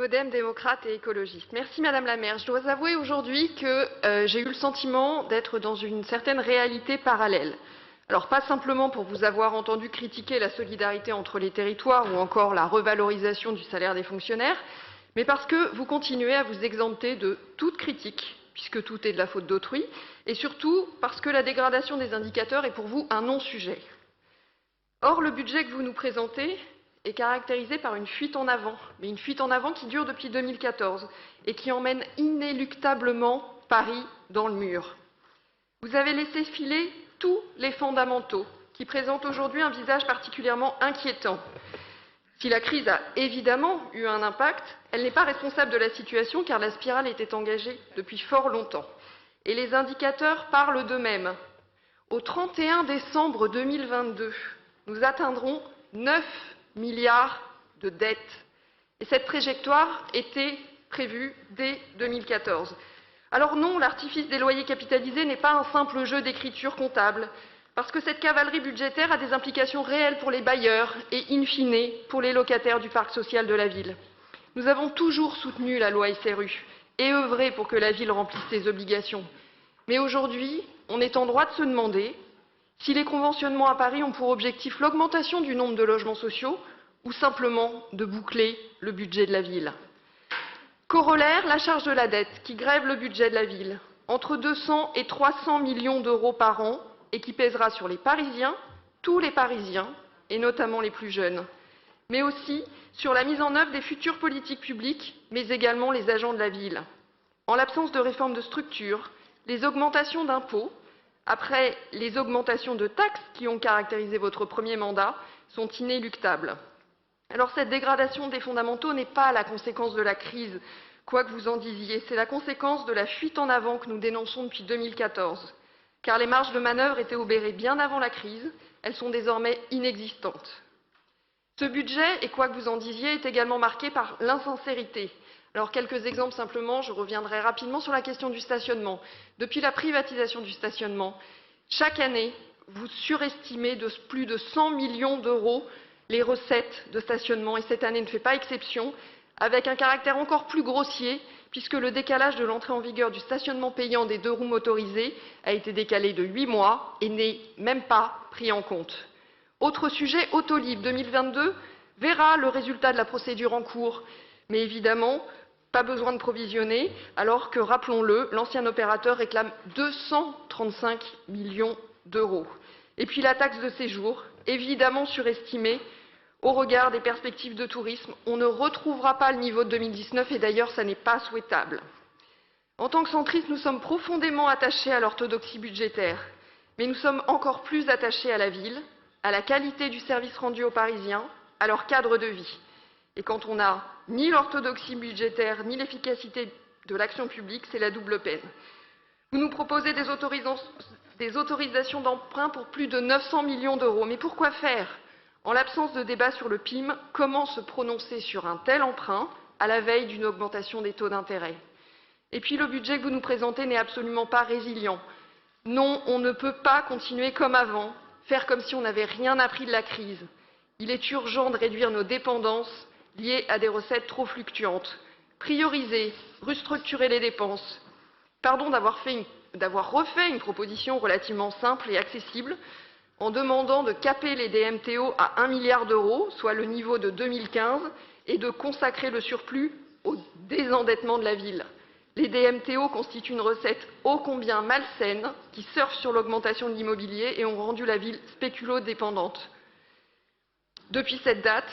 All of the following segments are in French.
Modem, démocrate et écologiste. Merci Madame la maire. Je dois avouer aujourd'hui que j'ai eu le sentiment d'être dans une certaine réalité parallèle. Alors pas simplement pour vous avoir entendu critiquer la solidarité entre les territoires ou encore la revalorisation du salaire des fonctionnaires, mais parce que vous continuez à vous exempter de toute critique, puisque tout est de la faute d'autrui, et surtout parce que la dégradation des indicateurs est pour vous un non-sujet. Or, le budget que vous nous présentez est caractérisé par une fuite en avant, mais une fuite en avant qui dure depuis 2014 et qui emmène inéluctablement Paris dans le mur. Vous avez laissé filer tous les fondamentaux qui présentent aujourd'hui un visage particulièrement inquiétant. Si la crise a évidemment eu un impact, elle n'est pas responsable de la situation car la spirale était engagée depuis fort longtemps. Et les indicateurs parlent d'eux-mêmes. Au 31 décembre 2022, nous atteindrons 9 milliards de dettes. Et cette trajectoire était prévue dès 2014. Alors non, l'artifice des loyers capitalisés n'est pas un simple jeu d'écriture comptable, parce que cette cavalerie budgétaire a des implications réelles pour les bailleurs et, in fine, pour les locataires du parc social de la ville. Nous avons toujours soutenu la loi SRU et œuvré pour que la ville remplisse ses obligations. Mais aujourd'hui, on est en droit de se demander si les conventionnements à Paris ont pour objectif l'augmentation du nombre de logements sociaux ou simplement de boucler le budget de la ville. Corollaire, la charge de la dette qui grève le budget de la ville, entre 200 et 300 millions d'euros par an et qui pèsera sur les Parisiens, tous les Parisiens, et notamment les plus jeunes, mais aussi sur la mise en œuvre des futures politiques publiques, mais également les agents de la ville. En l'absence de réforme de structure, les augmentations d'impôts, après les augmentations de taxes qui ont caractérisé votre premier mandat, sont inéluctables. Alors cette dégradation des fondamentaux n'est pas la conséquence de la crise, quoi que vous en disiez, c'est la conséquence de la fuite en avant que nous dénonçons depuis 2014. Car les marges de manœuvre étaient obérées bien avant la crise, elles sont désormais inexistantes. Ce budget, et quoi que vous en disiez, est également marqué par l'insincérité. Alors quelques exemples simplement, je reviendrai rapidement sur la question du stationnement. Depuis la privatisation du stationnement, chaque année, vous surestimez de plus de 100 millions d'euros les recettes de stationnement, et cette année ne fait pas exception, avec un caractère encore plus grossier, puisque le décalage de l'entrée en vigueur du stationnement payant des 2 roues motorisées a été décalé de 8 mois et n'est même pas pris en compte. Autre sujet, Autolib 2022 verra le résultat de la procédure en cours, mais évidemment, pas besoin de provisionner, alors que, rappelons-le, l'ancien opérateur réclame 235 millions d'euros. Et puis la taxe de séjour, évidemment surestimée au regard des perspectives de tourisme. On ne retrouvera pas le niveau de 2019 et d'ailleurs, ça n'est pas souhaitable. En tant que centristes, nous sommes profondément attachés à l'orthodoxie budgétaire, mais nous sommes encore plus attachés à la ville, à la qualité du service rendu aux Parisiens, à leur cadre de vie. Et quand on n'a ni l'orthodoxie budgétaire, ni l'efficacité de l'action publique, c'est la double peine. Vous nous proposez des autorisations d'emprunt pour plus de 900 millions d'euros. Mais pourquoi faire? En l'absence de débat sur le PIM, comment se prononcer sur un tel emprunt à la veille d'une augmentation des taux d'intérêt? Et puis le budget que vous nous présentez n'est absolument pas résilient. Non, on ne peut pas continuer comme avant, faire comme si on n'avait rien appris de la crise. Il est urgent de réduire nos dépendances liées à des recettes trop fluctuantes, prioriser, restructurer les dépenses. Pardon d'avoir refait une proposition relativement simple et accessible en demandant de caper les DMTO à 1 milliard d'euros, soit le niveau de 2015, et de consacrer le surplus au désendettement de la ville. Les DMTO constituent une recette ô combien malsaine qui surfe sur l'augmentation de l'immobilier et ont rendu la ville spéculo-dépendante. Depuis cette date,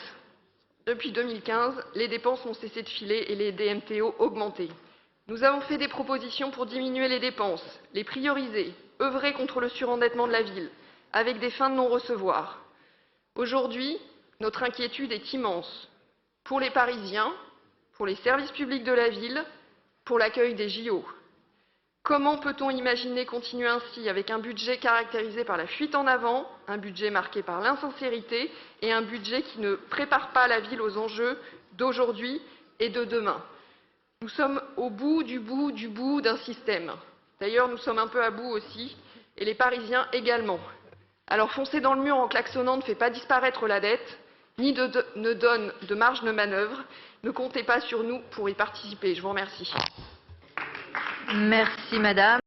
depuis 2015, les dépenses n'ont cessé de filer et les DMTO augmenter. Nous avons fait des propositions pour diminuer les dépenses, les prioriser, œuvrer contre le surendettement de la ville, avec des fins de non-recevoir. Aujourd'hui, notre inquiétude est immense pour les Parisiens, pour les services publics de la ville, pour l'accueil des JO. Comment peut-on imaginer continuer ainsi avec un budget caractérisé par la fuite en avant, un budget marqué par l'insincérité et un budget qui ne prépare pas la ville aux enjeux d'aujourd'hui et de demain? Nous sommes au bout du bout d'un système. D'ailleurs, nous sommes un peu à bout aussi, et les Parisiens également. Alors foncer dans le mur en klaxonnant ne fait pas disparaître la dette, ni ne donne de marge de manœuvre. Ne comptez pas sur nous pour y participer. Je vous remercie. Merci, madame.